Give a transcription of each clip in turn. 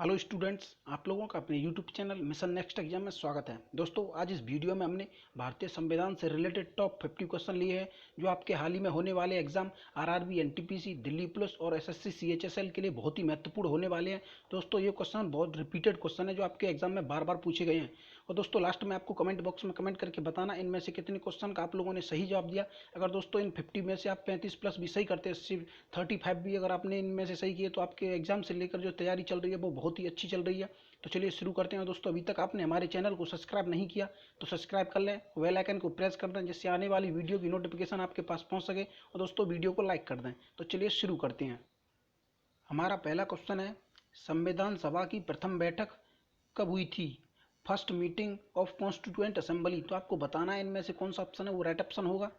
Hello students, आप लोगों का अपने YouTube channel mission next exam में स्वागत है। दोस्तों, आज इस वीडियो में हमने भारतीय संविधान से रिलेटेड टॉप 50 क्वेश्चन लिए हैं जो आपके हाल ही में होने वाले exam RRB, NTPC, Delhi police और एसएससी सीएचएसएल के लिए बहुत ही महत्वपूर्ण होने वाले हैं। दोस्तों, ये क्वेश्चन बहुत रिपीटेड क्वेश्चन है जो आपके एग्जाम में बार बार पूछे गए हैं। और दोस्तों, लास्ट में आपको कमेंट बॉक्स में कमेंट करके बताना इनमें से कितने क्वेश्चन का आप लोगों ने सही जवाब दिया। अगर दोस्तों इन 50 में से आप 35 प्लस भी सही करते हैं, सिर्फ 35 भी अगर आपने इनमें से सही किए, तो आपके एग्जाम से लेकर जो तैयारी चल रही है वो बहुत ही अच्छी चल रही है। तो चलिए शुरू करते हैं। दोस्तों, अभी तक आपने हमारे चैनल को सब्सक्राइब नहीं किया तो सब्सक्राइब कर लें, बेल आइकन को प्रेस कर दें जिससे आने वाली वीडियो की नोटिफिकेशन आपके पास पहुंच सके। और दोस्तों, वीडियो को लाइक कर दें। तो चलिए शुरू करते हैं। हमारा पहला क्वेश्चन है, संविधान सभा की प्रथम बैठक कब हुई थी? First meeting of constituent assembly. तो आपको बताना है इनमें से कौन सा ऑप्शन है वो राइट ऑप्शन होगा।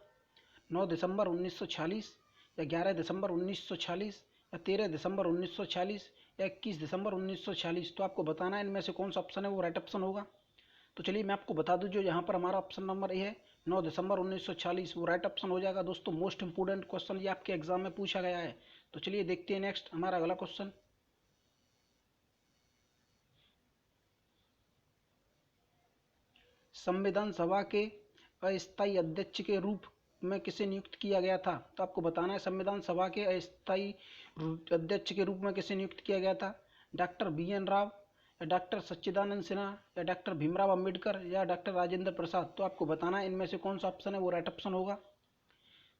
9 दिसंबर 1946 या 11 दिसंबर 1946 या 13 दिसंबर 1946 या 21 दिसंबर 1946। तो आपको बताना है इनमें से कौन सा ऑप्शन है वो राइट ऑप्शन होगा। तो चलिए मैं आपको बता दूं, जो यहाँ पर हमारा ऑप्शन नंबर ए है 9 दिसंबर 1946 वो राइट ऑप्शन हो जाएगा। दोस्तों, मोस्ट इंपोर्टेंट क्वेश्चन ये आपके एग्जाम में पूछा गया है। तो चलिए देखते हैं नेक्स्ट हमारा अगला क्वेश्चन। संविधान सभा के अस्थायी अध्यक्ष के रूप में किसे नियुक्त किया गया था? तो आपको बताना है संविधान सभा के अस्थायी अध्यक्ष के रूप में किसे नियुक्त किया गया था। डॉक्टर BN राव या डॉक्टर सच्चिदानंद सिन्हा या डॉक्टर भीमराव अंबेडकर या डॉक्टर राजेंद्र प्रसाद। तो आपको बताना है इनमें से कौन सा ऑप्शन है वो राइट ऑप्शन होगा।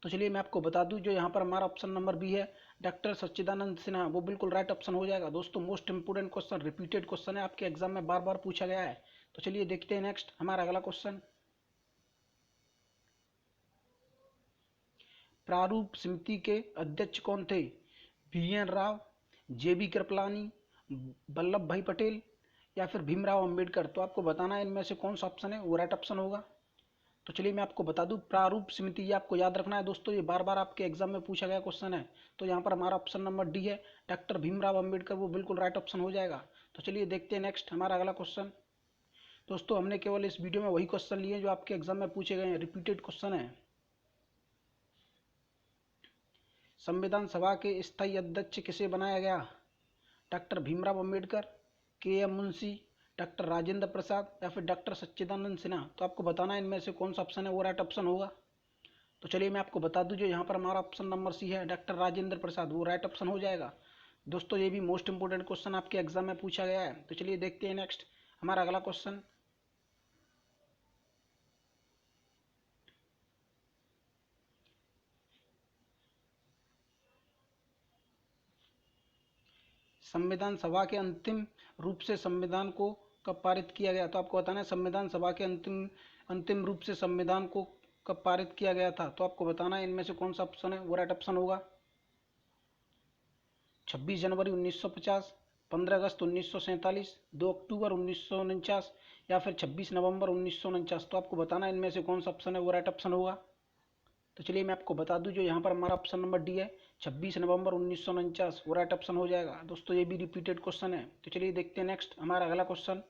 तो चलिए मैं आपको बता दूं, जो यहाँ पर हमारा ऑप्शन नंबर बी है डॉक्टर सच्चिदानंद सिन्हा, वो बिल्कुल राइट ऑप्शन हो जाएगा। दोस्तों, most important question, repeated question है, आपके एग्जाम में बार बार पूछा गया है। तो चलिए देखते हैं नेक्स्ट हमारा अगला क्वेश्चन। प्रारूप समिति के अध्यक्ष कौन थे? BN राव, JB कृपलानी, वल्लभ भाई पटेल या फिर भीमराव अंबेडकर। तो आपको बताना है इनमें से कौन सा ऑप्शन है वो राइट ऑप्शन होगा। तो चलिए मैं आपको बता दूं, प्रारूप समिति, ये आपको याद रखना है दोस्तों, ये बार बार आपके एग्जाम में पूछा गया क्वेश्चन है। तो यहाँ पर हमारा ऑप्शन नंबर डी है डॉक्टर भीमराव अंबेडकर, वो बिल्कुल राइट ऑप्शन हो जाएगा। तो चलिए देखते हैं नेक्स्ट हमारा अगला क्वेश्चन। दोस्तों, हमने केवल इस वीडियो में वही क्वेश्चन लिए जो आपके एग्जाम में पूछे गए हैं, रिपीटेड क्वेश्चन है। संविधान सभा के स्थायी अध्यक्ष किसे बनाया गया? Doctor Bhimrao Ambedkar, KM Munshi, doctor Rajendra Prasad या फिर डॉक्टर सच्चिदानंद सिन्हा। तो आपको बताना है इनमें से कौन सा ऑप्शन है वो राइट ऑप्शन होगा। तो चलिए मैं आपको बता दूं, जो यहाँ पर हमारा ऑप्शन नंबर सी है डॉक्टर राजेंद्र प्रसाद, वो राइट ऑप्शन हो जाएगा। दोस्तों, ये भी मोस्ट इंपोर्टेंट क्वेश्चन आपके एग्जाम में पूछा गया है। तो चलिए देखते हैं नेक्स्ट हमारा अगला क्वेश्चन। संविधान सभा के अंतिम रूप से संविधान को कब पारित किया गया? तो आपको बताना है संविधान सभा के अंतिम अंतिम रूप से संविधान को कब पारित किया गया था। तो आपको बताना है इनमें से कौन सा ऑप्शन है वो राइट ऑप्शन होगा। 26 जनवरी 1950, 15 अगस्त 1947, 2 अक्टूबर 1949 या फिर 26 नवंबर 1949। तो आपको बताना है इनमें से कौन सा ऑप्शन है वो राइट ऑप्शन होगा। तो चलिए मैं आपको बता दूं, जो यहाँ पर हमारा ऑप्शन नंबर डी है 26 नवंबर 1949, वो राइट ऑप्शन हो जाएगा। दोस्तों, ये भी रिपीटेड क्वेश्चन है। तो चलिए देखते हैं नेक्स्ट हमारा अगला क्वेश्चन।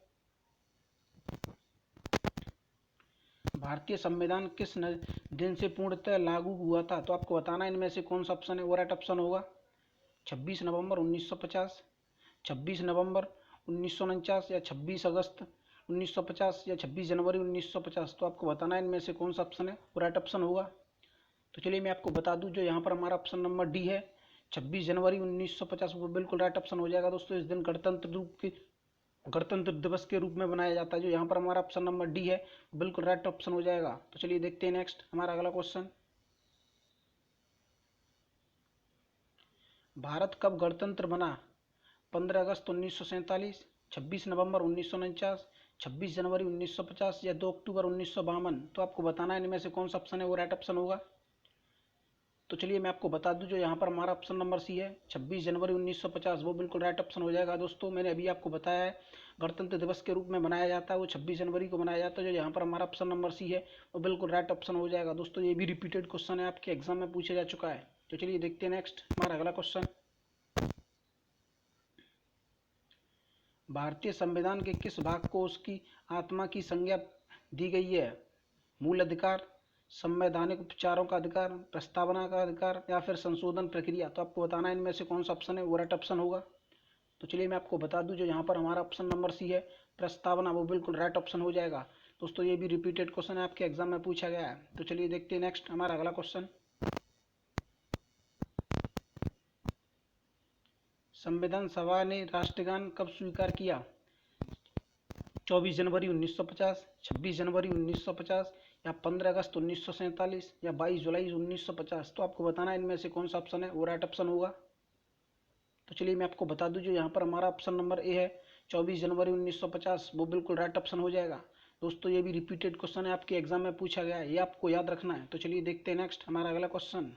भारतीय संविधान किस दिन से पूर्णतः लागू हुआ था? तो आपको बताना है इनमें से कौन सा ऑप्शन है वो राइट ऑप्शन होगा। 26 नवंबर 1950, 26 नवंबर 1949 या 26 अगस्त 1950 या 26 जनवरी 1950। तो आपको बताना है इनमें से कौन सा ऑप्शन है वो राइट ऑप्शन होगा। तो चलिए मैं आपको बता दूं, जो यहाँ पर हमारा ऑप्शन नंबर डी है 26 जनवरी 1950, वो बिल्कुल राइट ऑप्शन हो जाएगा। दोस्तों, इस दिन गणतंत्र दिवस के रूप में बनाया जाता है। जो यहाँ पर हमारा ऑप्शन नंबर डी है बिल्कुल राइट ऑप्शन हो जाएगा। तो चलिए देखते हैं नेक्स्ट हमारा अगला क्वेश्चन। भारत कब गणतंत्र बना? 15 अगस्त 1947, 26 नवंबर 1949, 26 जनवरी 1950 या 2 अक्टूबर 1952। तो आपको बताना है इनमें से कौन सा ऑप्शन है वो राइट ऑप्शन होगा। तो चलिए मैं आपको बता दूं, जो यहाँ पर हमारा ऑप्शन नंबर सी है 26 जनवरी 1950, वो बिल्कुल राइट ऑप्शन हो जाएगा। दोस्तों, मैंने अभी आपको बताया है गणतंत्र दिवस के रूप में मनाया जाता है, वो 26 जनवरी को मनाया जाता है। जो यहाँ पर हमारा ऑप्शन नंबर सी है वो बिल्कुल राइट ऑप्शन हो जाएगा। दोस्तों, ये भी रिपीटेड क्वेश्चन है, आपके एग्जाम में पूछा जा चुका है। तो चलिए देखते हैं नेक्स्ट हमारा अगला क्वेश्चन। भारतीय संविधान के किस भाग को उसकी आत्मा की संज्ञा दी गई है? मूल अधिकार, संवैधानिक उपचारों का अधिकार, प्रस्तावना का अधिकार या फिर संशोधन प्रक्रिया। तो आपको बताना है इनमें से कौन सा ऑप्शन है वो राइट ऑप्शन होगा। तो चलिए मैं आपको बता दूं, जो यहाँ पर हमारा ऑप्शन नंबर सी है प्रस्तावना, वो बिल्कुल राइट ऑप्शन हो जाएगा। दोस्तों ये भी रिपीटेड क्वेश्चन है, आपके एग्जाम में पूछा गया है। तो चलिए देखते हैं नेक्स्ट हमारा अगला क्वेश्चन। संविधान सभा ने राष्ट्रगान कब स्वीकार किया? 24 जनवरी 1950, 26 जनवरी 1950, या 15 अगस्त 1947, या 22 जुलाई 1950। तो आपको बताना है इनमें से कौन सा ऑप्शन है वो राइट ऑप्शन होगा। तो चलिए मैं आपको बता दूं, जो यहाँ पर हमारा ऑप्शन नंबर ए है 24 जनवरी 1950, वो बिल्कुल राइट ऑप्शन हो जाएगा। दोस्तों ये भी रिपीटेड क्वेश्चन है, आपके एग्जाम में पूछा गया है, ये आपको याद रखना है। तो चलिए देखते हैं नेक्स्ट हमारा अगला क्वेश्चन।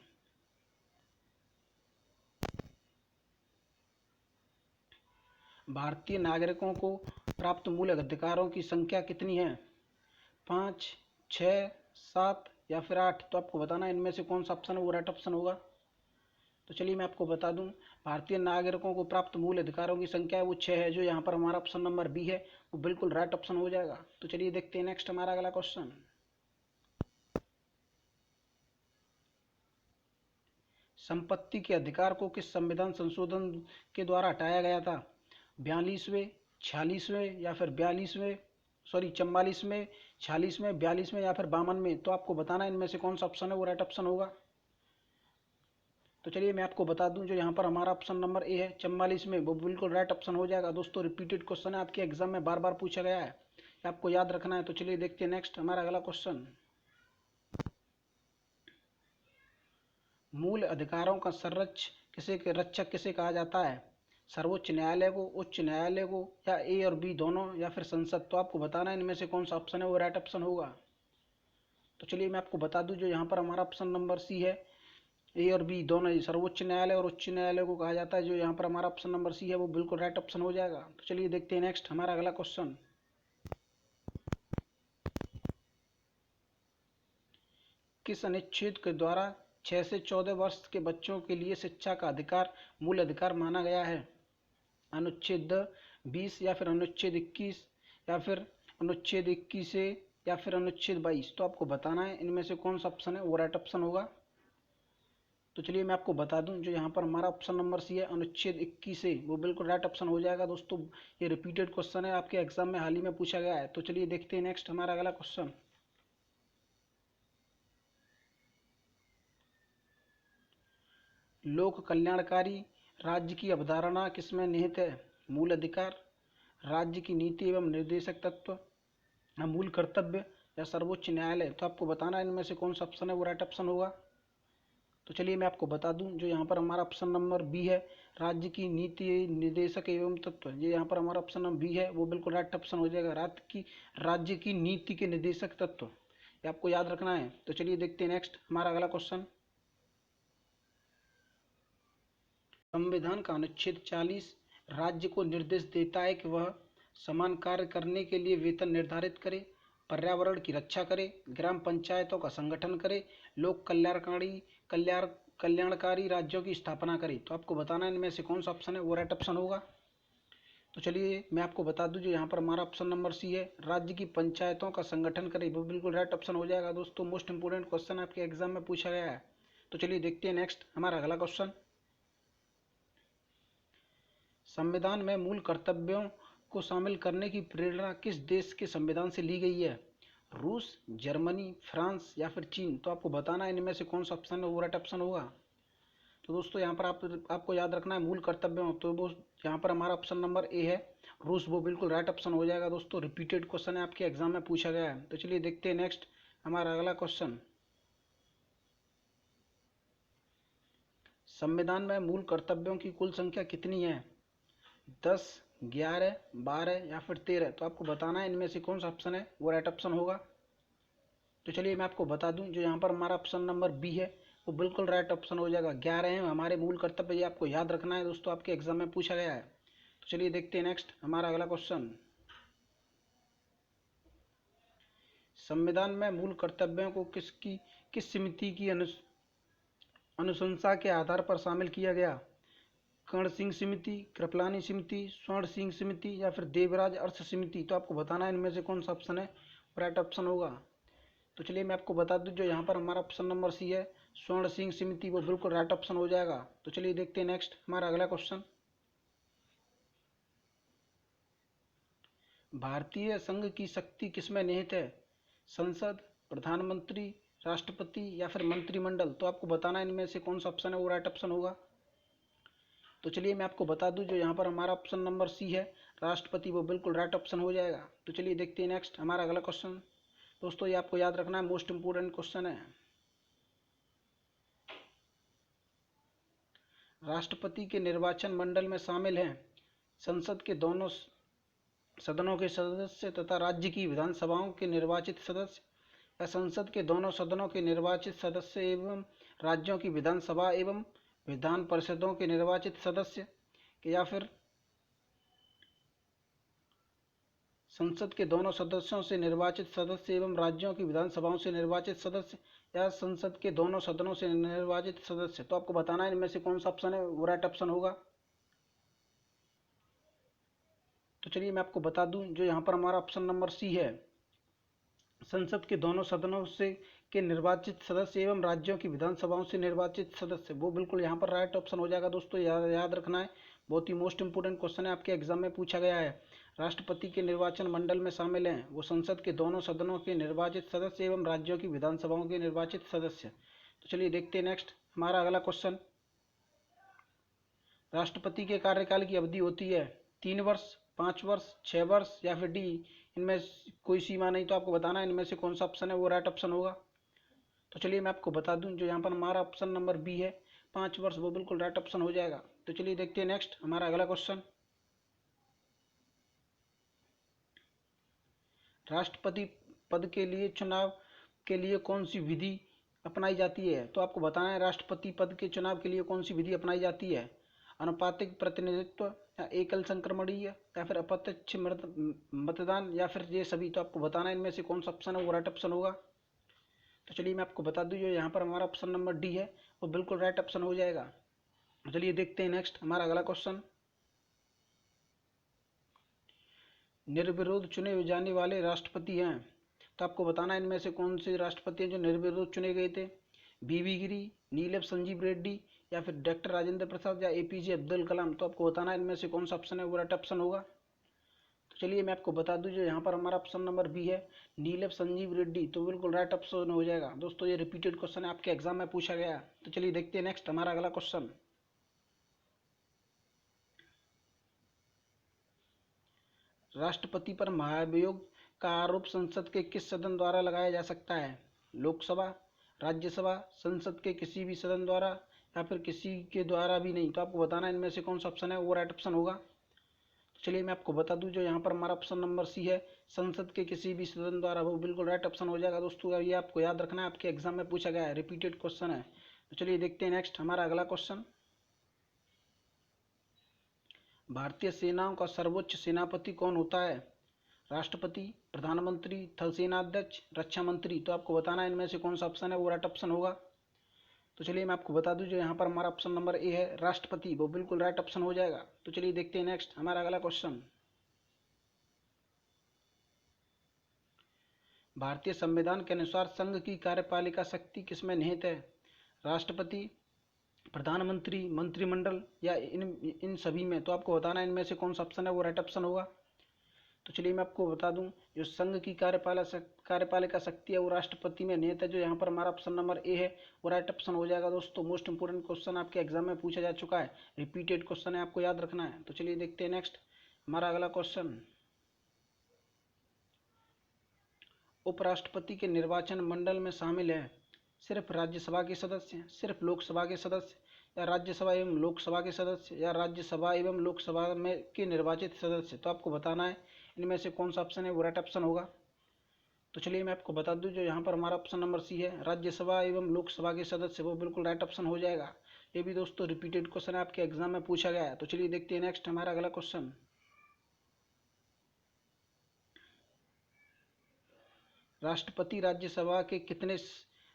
भारतीय नागरिकों को प्राप्त मूल अधिकारों की संख्या कितनी है? 5, 6, 7 या फिर 8। तो आपको बताना है इनमें से कौन सा ऑप्शन है वो राइट ऑप्शन होगा। तो चलिए मैं आपको बता दूं, भारतीय नागरिकों को प्राप्त मूल अधिकारों की संख्या है वो 6 है, जो यहाँ पर हमारा ऑप्शन नंबर बी है, वो बिल्कुल राइट ऑप्शन हो जाएगा। तो चलिए देखते हैं नेक्स्ट हमारा अगला क्वेश्चन। संपत्ति के अधिकार को किस संविधान संशोधन के द्वारा हटाया गया था? 42वें, 46वें या फिर 44वें, 46वें, या फिर 52वें। तो आपको बताना है इनमें से कौन सा ऑप्शन है वो राइट ऑप्शन होगा। तो चलिए मैं आपको बता दूं, जो यहाँ पर हमारा ऑप्शन नंबर ए है 44 में, वो बिल्कुल राइट ऑप्शन हो जाएगा। दोस्तों रिपीटेड क्वेश्चन है, आपके एग्जाम में बार बार पूछा गया है, आपको याद रखना है। तो चलिए देखते हैं नेक्स्ट हमारा अगला क्वेश्चन। मूल अधिकारों का रक्षक किसे कहा जाता है? सर्वोच्च न्यायालय को, उच्च न्यायालय को, या ए और बी दोनों, या फिर संसद। तो आपको बताना है इनमें से कौन सा ऑप्शन है वो राइट ऑप्शन होगा। तो चलिए मैं आपको बता दूं, जो यहाँ पर हमारा ऑप्शन नंबर सी है, ए और बी दोनों ही, सर्वोच्च न्यायालय और उच्च न्यायालय को कहा जाता है, जो यहाँ पर हमारा ऑप्शन नंबर सी है वो बिल्कुल राइट ऑप्शन हो जाएगा। तो चलिए देखते हैं नेक्स्ट हमारा अगला क्वेश्चन। किस अनुच्छेद के द्वारा 6 से 14 वर्ष के बच्चों के लिए शिक्षा का अधिकार मूल अधिकार माना गया है? अनुच्छेद 20, या फिर अनुच्छेद 21, या फिर अनुच्छेद 21 से, या फिर अनुच्छेद 22। तो आपको बताना है इनमें से कौन सा ऑप्शन है वो राइट ऑप्शन होगा। तो चलिए मैं आपको बता दूं, जो यहाँ पर हमारा ऑप्शन नंबर सी है अनुच्छेद 21 से, वो बिल्कुल राइट ऑप्शन हो जाएगा। दोस्तों ये रिपीटेड क्वेश्चन है, आपके एग्जाम में हाल ही में पूछा गया है। तो चलिए देखते हैं नेक्स्ट हमारा अगला क्वेश्चन। लोक कल्याणकारी राज्य की अवधारणा किसमें निहित है? मूल अधिकार, राज्य की नीति एवं निर्देशक तत्व, या मूल कर्तव्य, या सर्वोच्च न्यायालय। तो आपको बताना है इनमें से कौन सा ऑप्शन है वो राइट ऑप्शन होगा। तो चलिए मैं आपको बता दूं, जो यहाँ पर हमारा ऑप्शन नंबर बी है, राज्य की नीति निर्देशक एवं तत्व, ये यहाँ पर हमारा ऑप्शन नंबर बी है, वो बिल्कुल राइट ऑप्शन हो जाएगा। राज्य की नीति के निर्देशक तत्व, ये आपको याद रखना है। तो चलिए देखते हैं नेक्स्ट हमारा अगला क्वेश्चन। संविधान का अनुच्छेद 40 राज्य को निर्देश देता है कि वह समान कार्य करने के लिए वेतन निर्धारित करे, पर्यावरण की रक्षा करे, ग्राम पंचायतों का संगठन करे, लोक कल्याणकारी राज्यों की स्थापना करे। तो आपको बताना है इनमें से कौन सा ऑप्शन है वो राइट ऑप्शन होगा। तो चलिए मैं आपको बता दूं, जो यहाँ पर हमारा ऑप्शन नंबर सी है, राज्य की पंचायतों का संगठन करे, वो बिल्कुल राइट ऑप्शन हो जाएगा। दोस्तों मोस्ट इंपोर्टेंट क्वेश्चन आपके एग्जाम में पूछा गया है। तो चलिए देखते हैं नेक्स्ट हमारा अगला क्वेश्चन। संविधान में मूल कर्तव्यों को शामिल करने की प्रेरणा किस देश के संविधान से ली गई है? रूस, जर्मनी, फ्रांस, या फिर चीन। तो आपको बताना है इनमें से कौन सा ऑप्शन है वो राइट ऑप्शन होगा। तो दोस्तों यहाँ पर आपको याद रखना है मूल कर्तव्यों, तो वो यहाँ पर हमारा ऑप्शन नंबर ए है रूस, वो बिल्कुल राइट ऑप्शन हो जाएगा। दोस्तों रिपीटेड क्वेश्चन है, आपके एग्जाम में पूछा गया है। तो चलिए देखते हैं नेक्स्ट हमारा अगला क्वेश्चन। संविधान में मूल कर्तव्यों की कुल संख्या कितनी है? 10, 11, 12, या फिर 13। तो आपको बताना है इनमें से कौन सा ऑप्शन है वो राइट ऑप्शन होगा। तो चलिए मैं आपको बता दूं, जो यहाँ पर हमारा ऑप्शन नंबर बी है, वो बिल्कुल राइट ऑप्शन हो जाएगा। 11 हैं हमारे मूल कर्तव्य, ये आपको याद रखना है दोस्तों, आपके एग्जाम में पूछा गया है। तो चलिए देखते हैं नेक्स्ट हमारा अगला क्वेश्चन। संविधान में मूल कर्तव्यों को किस समिति की अनुशंसा के आधार पर शामिल किया गया? कर्ण सिंह समिति, कृपलानी समिति, स्वर्ण सिंह समिति, या फिर देवराज अर्थ समिति। तो आपको बताना है इनमें से कौन सा ऑप्शन है राइट ऑप्शन होगा। तो चलिए मैं आपको बता दूं, जो यहाँ पर हमारा ऑप्शन नंबर सी है स्वर्ण सिंह समिति, वो बिल्कुल राइट ऑप्शन हो जाएगा। तो चलिए देखते हैं नेक्स्ट हमारा अगला क्वेश्चन। भारतीय संघ की शक्ति किसमें निहित है? संसद, प्रधानमंत्री, राष्ट्रपति या फिर मंत्रिमंडल? तो आपको बताना है इनमें से कौन सा ऑप्शन है वो राइट ऑप्शन होगा। तो चलिए मैं आपको बता दूं, जो यहाँ पर हमारा ऑप्शन नंबर सी है राष्ट्रपति, वो बिल्कुल राइट ऑप्शन हो जाएगा। तो चलिए देखते हैं नेक्स्ट हमारा अगला क्वेश्चन। दोस्तों ये आपको याद रखना है, मोस्ट इंपोर्टेंट क्वेश्चन है। राष्ट्रपति के निर्वाचन मंडल में शामिल हैं संसद के दोनों सदनों के सदस्य तथा राज्य की विधानसभाओं के निर्वाचित सदस्य, या संसद के दोनों सदनों के निर्वाचित सदस्य एवं राज्यों की विधानसभा एवं विधान परिषदों के निर्वाचित सदस्य, या फिर संसद के दोनों सदस्यों से निर्वाचित सदस्य एवं राज्यों की विधानसभाओं से निर्वाचित सदस्य, या संसद के दोनों सदनों से निर्वाचित सदस्य। तो आपको बताना है इनमें से कौन सा ऑप्शन है वो राइट ऑप्शन होगा। तो चलिए मैं आपको बता दूं, जो यहाँ पर हमारा ऑप्शन नंबर सी है संसद के दोनों सदनों से के निर्वाचित सदस्य एवं राज्यों की विधानसभाओं से निर्वाचित सदस्य, वो बिल्कुल यहाँ पर राइट ऑप्शन हो जाएगा। दोस्तों याद रखना है, बहुत ही मोस्ट इंपोर्टेंट क्वेश्चन है, आपके एग्जाम में पूछा गया है। राष्ट्रपति के निर्वाचन मंडल में शामिल हैं वो संसद के दोनों सदनों के निर्वाचित सदस्य एवं राज्यों की विधानसभाओं के निर्वाचित सदस्य। तो चलिए देखते हैं नेक्स्ट हमारा अगला क्वेश्चन। राष्ट्रपति के कार्यकाल की अवधि होती है 3 वर्ष, 5 वर्ष, 6 वर्ष या फिर डी इनमें कोई सीमा नहीं। तो आपको बताना है इनमें से कौन सा ऑप्शन है वो राइट ऑप्शन होगा। तो चलिए मैं आपको बता दूं, जो यहाँ पर हमारा ऑप्शन नंबर बी है 5 वर्ष, वो बिल्कुल राइट ऑप्शन हो जाएगा। तो चलिए देखते हैं नेक्स्ट हमारा अगला क्वेश्चन। राष्ट्रपति पद के लिए चुनाव के लिए कौन सी विधि अपनाई जाती है? तो आपको बताना है राष्ट्रपति पद के चुनाव के लिए कौन सी विधि अपनाई जाती है। अनुपातिक प्रतिनिधित्व, या एकल संक्रमणीय, या फिर अप्रत्यक्ष मतदान, या फिर ये सभी। तो आपको बताना है इनमें से कौन सा ऑप्शन है वो राइट ऑप्शन होगा। तो चलिए मैं आपको बता दूं, जो यहाँ पर हमारा ऑप्शन नंबर डी है वो बिल्कुल राइट ऑप्शन हो जाएगा। चलिए देखते हैं नेक्स्ट हमारा अगला क्वेश्चन। निर्विरोध चुने जाने वाले राष्ट्रपति हैं, तो आपको बताना है इनमें से कौन से राष्ट्रपति हैं जो निर्विरोध चुने गए थे। बीवी गिरी, नीलम संजीव रेड्डी, या फिर डॉक्टर राजेंद्र प्रसाद, या एपीजे अब्दुल कलाम। तो आपको बताना है इनमें से कौन सा ऑप्शन है वो राइट ऑप्शन होगा। तो चलिए मैं आपको बता दूं, जो यहाँ पर हमारा ऑप्शन नंबर बी है नीलम संजीव रेड्डी, तो बिल्कुल राइट ऑप्शन हो जाएगा। दोस्तों ये रिपीटेड क्वेश्चन है, आपके एग्जाम में पूछा गया। तो चलिए देखते हैं नेक्स्ट हमारा अगला क्वेश्चन। राष्ट्रपति पर महाभियोग का आरोप संसद के किस सदन द्वारा लगाया जा सकता है? लोकसभा, राज्यसभा, संसद के किसी भी सदन द्वारा, या फिर किसी के द्वारा भी नहीं। तो आपको बताना है इनमें से कौन सा ऑप्शन है वो राइट ऑप्शन होगा। तो चलिए मैं आपको बता दूं, जो यहाँ पर हमारा ऑप्शन नंबर सी है संसद के किसी भी सदन द्वारा, वो बिल्कुल राइट ऑप्शन हो जाएगा। दोस्तों ये आपको याद रखना है, आपके एग्जाम में पूछा गया है, रिपीटेड क्वेश्चन है। तो चलिए देखते हैं नेक्स्ट हमारा अगला क्वेश्चन। भारतीय सेनाओं का सर्वोच्च सेनापति कौन होता है? राष्ट्रपति, प्रधानमंत्री, थल सेनाध्यक्ष, रक्षा मंत्री। तो आपको बताना है इनमें से कौन सा ऑप्शन है वो राइट ऑप्शन होगा। तो चलिए मैं आपको बता दूं, जो यहाँ पर हमारा ऑप्शन नंबर ए है राष्ट्रपति, वो बिल्कुल राइट ऑप्शन हो जाएगा। तो चलिए देखते हैं नेक्स्ट हमारा अगला क्वेश्चन। भारतीय संविधान के अनुसार संघ की कार्यपालिका शक्ति किसमें निहित है? राष्ट्रपति, प्रधानमंत्री, मंत्रिमंडल, या इन सभी में। तो आपको बताना है इनमें से कौन सा ऑप्शन है वो राइट ऑप्शन होगा। तो चलिए मैं आपको बता दूं, जो संघ की कार्यपालिका शक्ति है वो राष्ट्रपति में निहित है। जो यहाँ पर हमारा ऑप्शन नंबर ए है वो राइट ऑप्शन हो जाएगा। दोस्तों मोस्ट इंपोर्टेंट क्वेश्चन आपके एग्जाम में पूछा जा चुका है, रिपीटेड क्वेश्चन है, आपको याद रखना है। तो चलिए देखते हैं नेक्स्ट हमारा अगला क्वेश्चन। उपराष्ट्रपति के निर्वाचन मंडल में शामिल है सिर्फ राज्यसभा के सदस्य, सिर्फ लोकसभा के सदस्य, या राज्यसभा एवं लोकसभा के सदस्य, या राज्यसभा एवं लोकसभा में के निर्वाचित सदस्य। तो आपको बताना है इनमें से कौन सा ऑप्शन है वो राइट ऑप्शन होगा। तो चलिए मैं आपको बता दूं, जो यहाँ पर हमारा ऑप्शन नंबर सी है राज्यसभा एवं लोकसभा के सदस्य, वो बिल्कुल राइट ऑप्शन हो जाएगा। ये भी दोस्तों रिपीटेड क्वेश्चन है, आपके एग्जाम में पूछा गया है। तो चलिए देखते हैं नेक्स्ट हमारा अगला क्वेश्चन। राष्ट्रपति राज्यसभा के कितने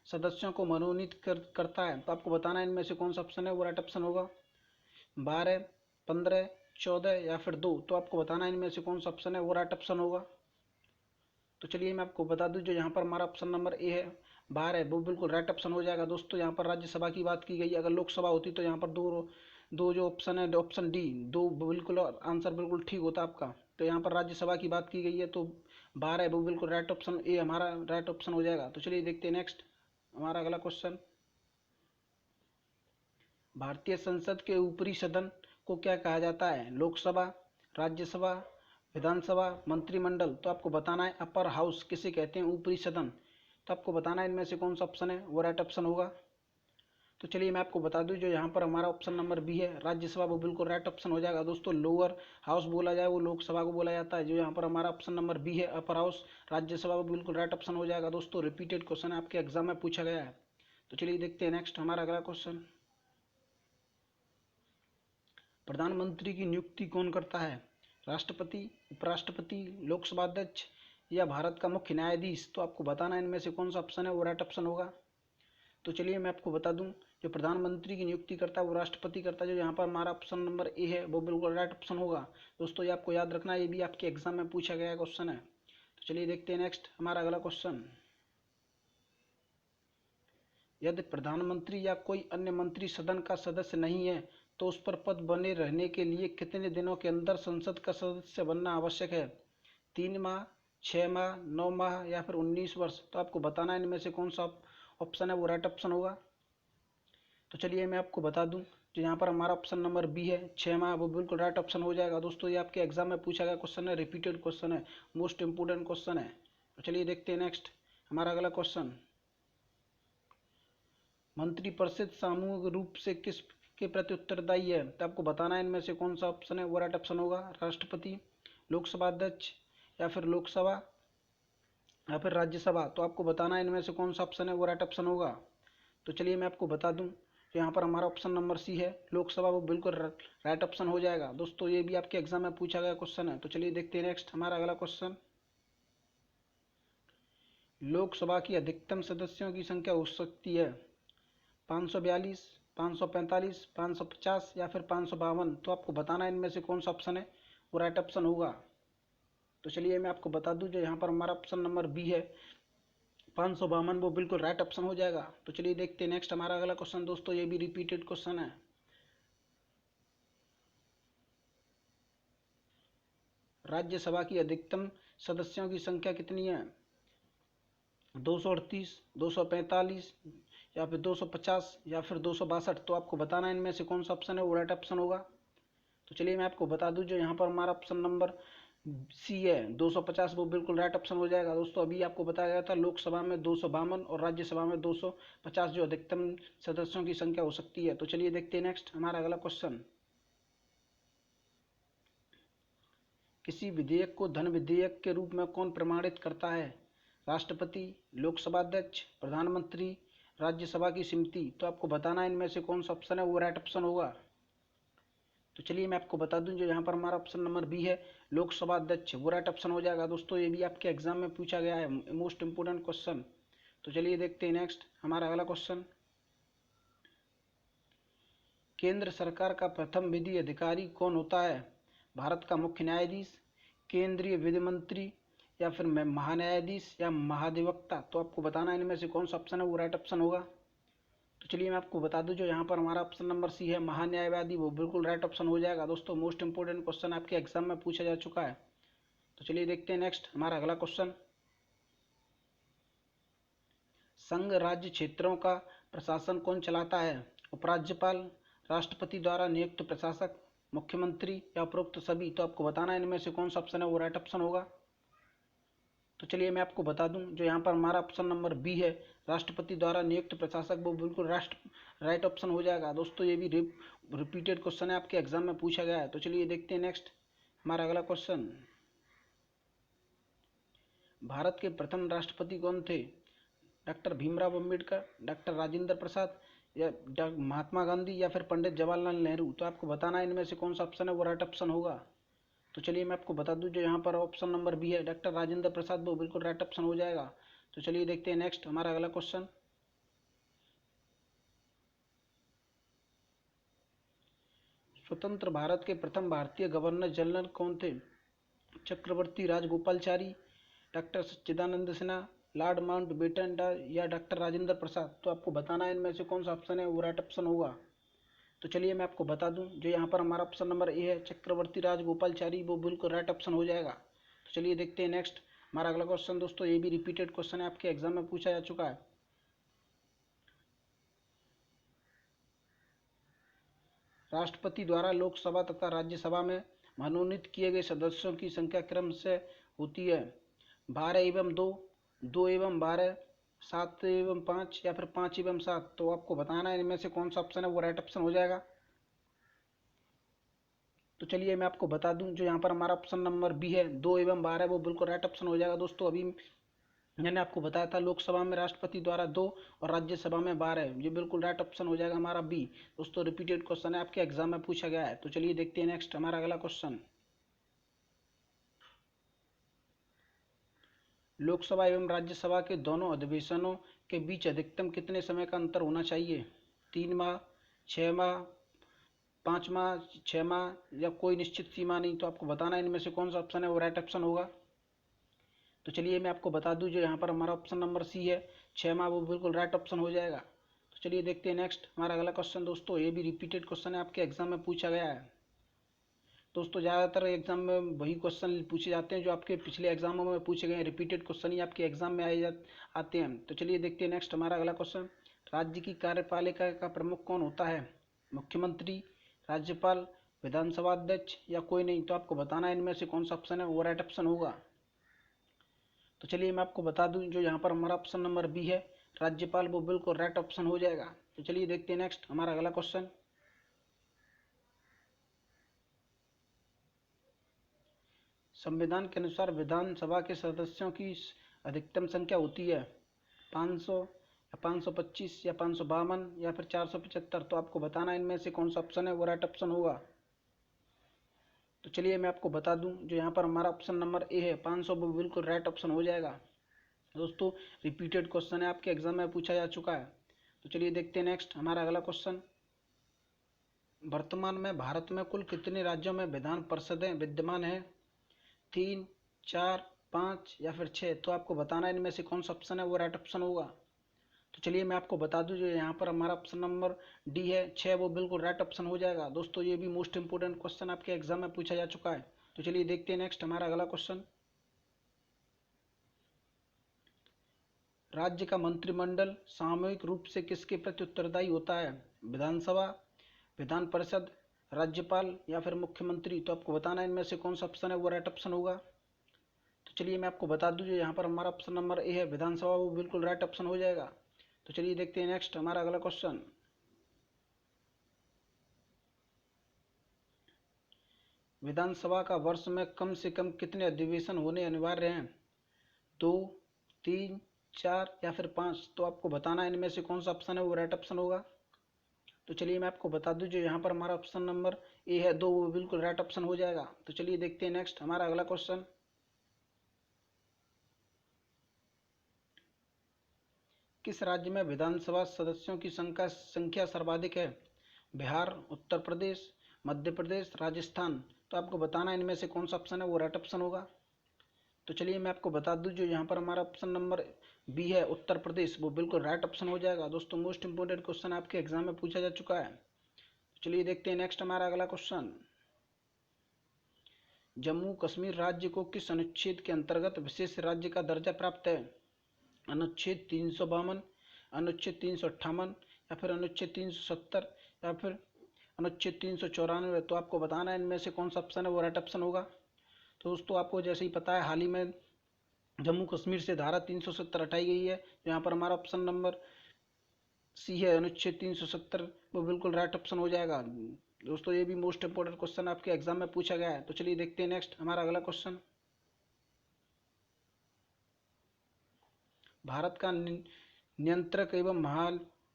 सदस्यों को मनोनीत करता है? तो आपको बताना है इनमें से कौन सा ऑप्शन है वो राइट ऑप्शन होगा। 12, 15, 14 या फिर 2। तो आपको बताना है इनमें से कौन सा ऑप्शन है वो राइट ऑप्शन होगा। तो चलिए मैं आपको बता दूं, जो यहाँ पर हमारा ऑप्शन नंबर ए है 12 है, वो बिल्कुल राइट ऑप्शन हो जाएगा। दोस्तों यहाँ पर राज्यसभा की बात की गई, अगर लोकसभा होती तो यहाँ पर दो दो जो ऑप्शन है, ऑप्शन डी 2 बिल्कुल आंसर बिल्कुल ठीक होता आपका। तो यहाँ पर राज्यसभा की बात की गई है, तो 12 है, वो बिल्कुल राइट ऑप्शन ए हमारा राइट ऑप्शन हो जाएगा। तो चलिए देखते हैं नेक्स्ट हमारा अगला क्वेश्चन। भारतीय संसद के ऊपरी सदन को क्या कहा जाता है? लोकसभा, राज्यसभा, विधानसभा, मंत्रिमंडल। तो आपको बताना है अपर हाउस किसे कहते हैं, ऊपरी सदन। तो आपको बताना है इनमें से कौन सा ऑप्शन है वो राइट ऑप्शन होगा। तो चलिए मैं आपको बता दूं, जो यहाँ पर हमारा ऑप्शन नंबर बी है राज्यसभा, वो बिल्कुल राइट ऑप्शन हो जाएगा। दोस्तों लोअर हाउस बोला जाए वो लोकसभा को बोला जाता है, जो यहाँ पर हमारा ऑप्शन नंबर बी है अपर हाउस राज्यसभा, वो बिल्कुल राइट ऑप्शन हो जाएगा। दोस्तों रिपीटेड क्वेश्चन आपके एग्जाम में पूछा गया है। तो चलिए देखते हैं नेक्स्ट हमारा अगला क्वेश्चन। प्रधानमंत्री की नियुक्ति कौन करता है? राष्ट्रपति, उपराष्ट्रपति, लोकसभा अध्यक्ष या भारत का मुख्य न्यायाधीश। तो आपको बताना है इनमें से कौन सा ऑप्शन है वो राइट ऑप्शन होगा। तो चलिए मैं आपको बता दूं, जो प्रधानमंत्री की नियुक्ति करता है वो राष्ट्रपति करता है, जो यहाँ पर हमारा ऑप्शन नंबर ए है वो बिल्कुल राइट ऑप्शन होगा। दोस्तों ये आपको याद रखना है, ये भी आपके एग्जाम में पूछा गया क्वेश्चन है। तो चलिए देखते हैं नेक्स्ट हमारा अगला क्वेश्चन। यदि प्रधानमंत्री या कोई अन्य मंत्री सदन का सदस्य नहीं है तो उस पर पद बने रहने के लिए कितने दिनों के अंदर संसद का सदस्य बनना आवश्यक है? 3 माह, 6 माह, 9 माह या फिर 19 वर्ष। तो आपको बताना है इनमें से कौन सा ऑप्शन है वो राइट ऑप्शन होगा। तो चलिए मैं आपको बता दूं, जो यहाँ पर हमारा ऑप्शन नंबर बी है 6 माह, वो बिल्कुल राइट ऑप्शन हो जाएगा। दोस्तों ये आपके एग्जाम में पूछा गया क्वेश्चन है, रिपीटेड क्वेश्चन है, मोस्ट इंपोर्टेंट क्वेश्चन है। तो चलिए देखते हैं नेक्स्ट हमारा अगला क्वेश्चन। मंत्रिपरिषद सामूहिक रूप से किस के प्रति उत्तरदायी है? तो आपको बताना है इनमें से कौन सा ऑप्शन है वो राइट ऑप्शन होगा। राष्ट्रपति, लोकसभा अध्यक्ष या फिर लोकसभा या फिर राज्यसभा। तो आपको बताना है इनमें से कौन सा ऑप्शन है वो राइट ऑप्शन होगा। तो चलिए मैं आपको बता दूं, तो यहाँ पर हमारा ऑप्शन नंबर सी है लोकसभा, वो बिल्कुल राइट ऑप्शन हो जाएगा। दोस्तों ये भी आपके एग्जाम में पूछा गया क्वेश्चन है। तो चलिए देखते हैं नेक्स्ट हमारा अगला क्वेश्चन। लोकसभा की अधिकतम सदस्यों की संख्या हो सकती है 542, 545, 550 या फिर 552। तो आपको बताना है इनमें से कौन सा ऑप्शन है वो राइट ऑप्शन होगा। तो चलिए मैं आपको बता दूं, जो यहाँ पर हमारा ऑप्शन नंबर बी है 552, वो बिल्कुल राइट ऑप्शन हो जाएगा। तो चलिए देखते हैं नेक्स्ट हमारा अगला क्वेश्चन। दोस्तों ये भी रिपीटेड क्वेश्चन है। राज्यसभा की अधिकतम सदस्यों की संख्या कितनी है? 238, 245 या फिर 250 या फिर 262। तो आपको बताना है इनमें से कौन सा ऑप्शन है वो राइट ऑप्शन होगा। तो चलिए मैं आपको बता दूं, जो यहाँ पर हमारा ऑप्शन नंबर सी है 250, वो बिल्कुल राइट ऑप्शन हो जाएगा। दोस्तों अभी आपको बताया गया था लोकसभा में 252 और राज्यसभा में 250 जो अधिकतम सदस्यों की संख्या हो सकती है। तो चलिए देखते हैं नेक्स्ट हमारा अगला क्वेश्चन। किसी विधेयक को धन विधेयक के रूप में कौन प्रमाणित करता है? राष्ट्रपति, लोकसभा अध्यक्ष, प्रधानमंत्री, राज्यसभा की समिति। तो आपको बताना है इनमें से कौन सा ऑप्शन है वो राइट ऑप्शन होगा। तो चलिए मैं आपको बता दूं, जो यहाँ पर हमारा ऑप्शन नंबर बी है लोकसभा अध्यक्ष, वो राइट ऑप्शन हो जाएगा। दोस्तों ये भी आपके एग्जाम में पूछा गया है, मोस्ट इंपोर्टेंट क्वेश्चन। तो चलिए देखते हैं नेक्स्ट हमारा अगला क्वेश्चन। केंद्र सरकार का प्रथम विधि अधिकारी कौन होता है? भारत का मुख्य न्यायाधीश, केंद्रीय विधि मंत्री या फिर महान्यायाधीश या महाधिवक्ता। तो आपको बताना है इनमें से कौन सा ऑप्शन है वो राइट ऑप्शन होगा। तो चलिए मैं आपको बता दूं, जो यहाँ पर हमारा ऑप्शन नंबर सी है महान्यायवादी, वो बिल्कुल राइट ऑप्शन हो जाएगा। दोस्तों मोस्ट इंपोर्टेंट क्वेश्चन आपके एग्जाम में पूछा जा चुका है। तो चलिए देखते हैं नेक्स्ट हमारा अगला क्वेश्चन। संघ राज्य क्षेत्रों का प्रशासन कौन चलाता है? उपराज्यपाल, राष्ट्रपति द्वारा नियुक्त प्रशासक, मुख्यमंत्री या उपरोक्त सभी। तो आपको बताना है इनमें से कौन सा ऑप्शन है वो राइट ऑप्शन होगा। तो चलिए मैं आपको बता दूं, जो यहाँ पर हमारा ऑप्शन नंबर बी है राष्ट्रपति द्वारा नियुक्त प्रशासक, वो बिल्कुल राइट ऑप्शन हो जाएगा। दोस्तों ये भी रिपीटेड क्वेश्चन है, आपके एग्जाम में पूछा गया है। तो चलिए देखते हैं नेक्स्ट हमारा अगला क्वेश्चन। भारत के प्रथम राष्ट्रपति कौन थे? डॉक्टर भीमराव अंबेडकर, डॉक्टर राजेंद्र प्रसाद या महात्मा गांधी या फिर पंडित जवाहरलाल नेहरू। तो आपको बताना है इनमें से कौन सा ऑप्शन है वो राइट ऑप्शन होगा। तो चलिए मैं आपको बता दूं, जो यहाँ पर ऑप्शन नंबर बी है डॉक्टर राजेंद्र प्रसाद, वो बिल्कुल राइट ऑप्शन हो जाएगा। तो चलिए देखते हैं नेक्स्ट हमारा अगला क्वेश्चन। स्वतंत्र भारत के प्रथम भारतीय गवर्नर जनरल कौन थे? चक्रवर्ती राजगोपालचारी, डॉक्टर सच्चिदानंद सिन्हा, लॉर्ड माउंटबेटन या डॉक्टर राजेंद्र प्रसाद। तो आपको बताना है इनमें से कौन सा ऑप्शन है वो राइट ऑप्शन होगा। तो चलिए मैं आपको बता दूं, जो यहाँ पर हमारा ऑप्शन नंबर ए है चक्रवर्ती राजगोपालचारी, वो बिल्कुल राइट ऑप्शन हो जाएगा। तो चलिए देखते हैं नेक्स्ट हमारा अगला क्वेश्चन। दोस्तों ये भी रिपीटेड क्वेश्चन है, आपके एग्जाम में पूछा जा चुका है। राष्ट्रपति द्वारा लोकसभा तथा राज्यसभा में मनोनीत किए गए सदस्यों की संख्या क्रम से होती है 12 एवं 2, 2 एवं 12, 7 एवं 5 या फिर 5 एवं 7। तो आपको बताना है इनमें से कौन सा ऑप्शन है वो राइट ऑप्शन हो जाएगा। तो चलिए मैं आपको बता दूं, जो यहाँ पर हमारा ऑप्शन नंबर बी है 2 एवं 12, वो बिल्कुल राइट ऑप्शन हो जाएगा। दोस्तों अभी मैंने आपको बताया था लोकसभा में राष्ट्रपति द्वारा 2 और राज्यसभा में 12, ये बिल्कुल राइट ऑप्शन हो जाएगा हमारा बी। दोस्तों रिपीटेड क्वेश्चन है, आपके एग्जाम में पूछा गया है। तो चलिए देखते हैं नेक्स्ट हमारा अगला क्वेश्चन। लोकसभा एवं राज्यसभा के दोनों अधिवेशनों के बीच अधिकतम कितने समय का अंतर होना चाहिए? 3 माह, 6 माह, 5 माह, 6 माह या कोई निश्चित सीमा नहीं। तो आपको बताना है इनमें से कौन सा ऑप्शन है वो राइट ऑप्शन होगा। तो चलिए मैं आपको बता दूं, जो यहाँ पर हमारा ऑप्शन नंबर सी है 6 माह, वो बिल्कुल राइट ऑप्शन हो जाएगा। तो चलिए देखते हैं नेक्स्ट हमारा अगला क्वेश्चन। दोस्तों ये भी रिपीटेड क्वेश्चन है, आपके एग्जाम में पूछा गया है। दोस्तों ज़्यादातर एग्जाम में वही क्वेश्चन पूछे जाते हैं जो आपके पिछले एग्जामों में पूछे गए हैं, रिपीटेड क्वेश्चन ही आपके एग्जाम में आते हैं। तो चलिए देखते हैं नेक्स्ट हमारा अगला क्वेश्चन। राज्य की कार्यपालिका का प्रमुख कौन होता है? मुख्यमंत्री, राज्यपाल, विधानसभा अध्यक्ष या कोई नहीं। तो आपको बताना है इनमें से कौन सा ऑप्शन है वो राइट ऑप्शन होगा। तो चलिए मैं आपको बता दूं, जो यहाँ पर हमारा ऑप्शन नंबर बी है राज्यपाल, वो बिल्कुल राइट ऑप्शन हो जाएगा। तो चलिए देखते हैं नेक्स्ट हमारा अगला क्वेश्चन। संविधान के अनुसार विधानसभा के सदस्यों की अधिकतम संख्या होती है 500 या 525 या 552 या फिर 475। तो आपको बताना इनमें से कौन सा ऑप्शन है वो राइट ऑप्शन होगा। तो चलिए मैं आपको बता दूं, जो यहाँ पर हमारा ऑप्शन नंबर ए है 500, वो बिल्कुल राइट ऑप्शन हो जाएगा। दोस्तों रिपीटेड क्वेश्चन है, आपके एग्जाम में पूछा जा चुका है। तो चलिए देखते हैं नेक्स्ट हमारा अगला क्वेश्चन। वर्तमान में भारत में कुल कितने राज्यों में विधान परिषदें विद्यमान हैं? 3, 4, 5 या फिर 6। तो आपको बताना है इनमें से कौन सा ऑप्शन है वो राइट ऑप्शन होगा। तो चलिए मैं आपको बता दूं, जो यहाँ पर हमारा ऑप्शन नंबर डी है 6, वो बिल्कुल राइट ऑप्शन हो जाएगा। दोस्तों ये भी मोस्ट इंपोर्टेंट क्वेश्चन आपके एग्जाम में पूछा जा चुका है। तो चलिए देखते हैं नेक्स्ट हमारा अगला क्वेश्चन। राज्य का मंत्रिमंडल सामूहिक रूप से किसके प्रति उत्तरदायी होता है? विधानसभा, विधान परिषद, राज्यपाल या फिर मुख्यमंत्री। तो आपको बताना है इनमें से कौन सा ऑप्शन है वो राइट ऑप्शन होगा। तो चलिए मैं आपको बता दूं, जो यहाँ पर हमारा ऑप्शन नंबर ए है विधानसभा, वो बिल्कुल राइट ऑप्शन हो जाएगा। तो चलिए देखते हैं नेक्स्ट हमारा अगला क्वेश्चन। विधानसभा का वर्ष में कम से कम कितने अधिवेशन होने अनिवार्य हैं? 2, 3, 4 या फिर 5। तो आपको बताना है इनमें से कौन सा ऑप्शन है वो राइट ऑप्शन होगा। तो चलिए मैं आपको बता दूं, जो यहाँ पर हमारा ऑप्शन नंबर ए है 2, वो बिल्कुल राइट ऑप्शन हो जाएगा। तो चलिए देखते हैं नेक्स्ट हमारा अगला क्वेश्चन। किस राज्य में विधानसभा सदस्यों की संख्या सर्वाधिक है? बिहार, उत्तर प्रदेश, मध्य प्रदेश, राजस्थान। तो आपको बताना है इनमें से कौन सा ऑप्शन है वो राइट ऑप्शन होगा। तो चलिए मैं आपको बता दूं, जो यहाँ पर हमारा ऑप्शन नंबर बी है उत्तर प्रदेश, वो बिल्कुल राइट ऑप्शन हो जाएगा। दोस्तों मोस्ट इंपोर्टेंट क्वेश्चन आपके एग्जाम में पूछा जा चुका है। चलिए देखते हैं नेक्स्ट हमारा अगला क्वेश्चन। जम्मू कश्मीर राज्य को किस अनुच्छेद के अंतर्गत विशेष राज्य का दर्जा प्राप्त है? अनुच्छेद 352, अनुच्छेद 358 या फिर अनुच्छेद 370 या फिर अनुच्छेद 394। तो आपको बताना है इनमें से कौन सा ऑप्शन है वो राइट ऑप्शन होगा। तो दोस्तों आपको जैसे ही पता है, हाल ही में जम्मू कश्मीर से धारा 370 हटाई गई है। यहाँ पर हमारा ऑप्शन नंबर सी है अनुच्छेद 370, वो बिल्कुल राइट ऑप्शन हो जाएगा। दोस्तों ये भी मोस्ट इंपोर्टेंट क्वेश्चन आपके एग्जाम में पूछा गया है। तो चलिए देखते हैं नेक्स्ट हमारा अगला क्वेश्चन। भारत का नियंत्रक एवं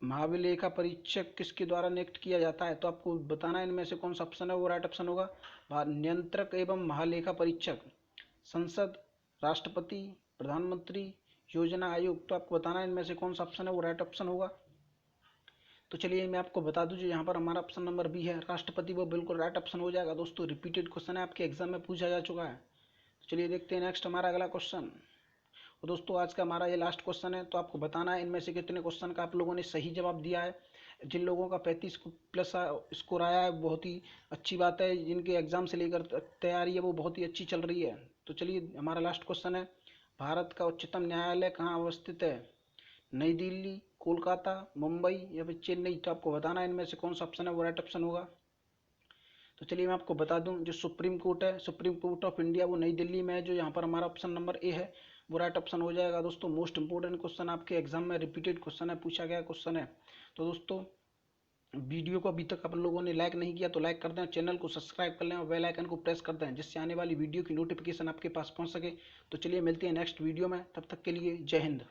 महाभिलेखा परीक्षक किसके द्वारा नियुक्त किया जाता है? तो आपको बताना है इनमें से कौन सा ऑप्शन है वो राइट ऑप्शन होगा। नियंत्रक एवं महालेखा परीक्षक, संसद, राष्ट्रपति, प्रधानमंत्री, योजना आयोग। तो आपको बताना है इनमें से कौन सा ऑप्शन है वो राइट ऑप्शन होगा। तो चलिए मैं आपको बता दूं, जो यहाँ पर हमारा ऑप्शन नंबर बी है राष्ट्रपति, वो बिल्कुल राइट ऑप्शन हो जाएगा। दोस्तों रिपीटेड क्वेश्चन है, आपके एग्जाम में पूछा जा चुका है। तो चलिए देखते हैं नेक्स्ट हमारा अगला क्वेश्चन। और दोस्तों आज का हमारा ये लास्ट क्वेश्चन है। तो आपको बताना है इनमें से कितने क्वेश्चन का आप लोगों ने सही जवाब दिया है। जिन लोगों का 35 प्लस स्कोर आया है बहुत ही अच्छी बात है, जिनके एग्ज़ाम से लेकर तैयारी है वो बहुत ही अच्छी चल रही है। तो चलिए हमारा लास्ट क्वेश्चन है, भारत का उच्चतम न्यायालय कहाँ अवस्थित है? नई दिल्ली, कोलकाता, मुंबई या फिर चेन्नई? तो आपको बताना है इनमें से कौन सा ऑप्शन है वो राइट ऑप्शन होगा। तो चलिए मैं आपको बता दूं, जो सुप्रीम कोर्ट है, सुप्रीम कोर्ट ऑफ इंडिया, वो नई दिल्ली में है, जो यहाँ पर हमारा ऑप्शन नंबर ए है वो राइट ऑप्शन हो जाएगा। दोस्तों मोस्ट इंपोर्टेंट क्वेश्चन आपके एग्जाम में रिपीटेड क्वेश्चन है, पूछा गया क्वेश्चन है। तो दोस्तों वीडियो को अभी तक आप लोगों ने लाइक नहीं किया तो लाइक कर दें, चैनल को सब्सक्राइब कर लें और बेल आइकन को प्रेस कर दें, जिससे आने वाली वीडियो की नोटिफिकेशन आपके पास पहुंच सके। तो चलिए मिलते हैं नेक्स्ट वीडियो में, तब तक के लिए जय हिंद।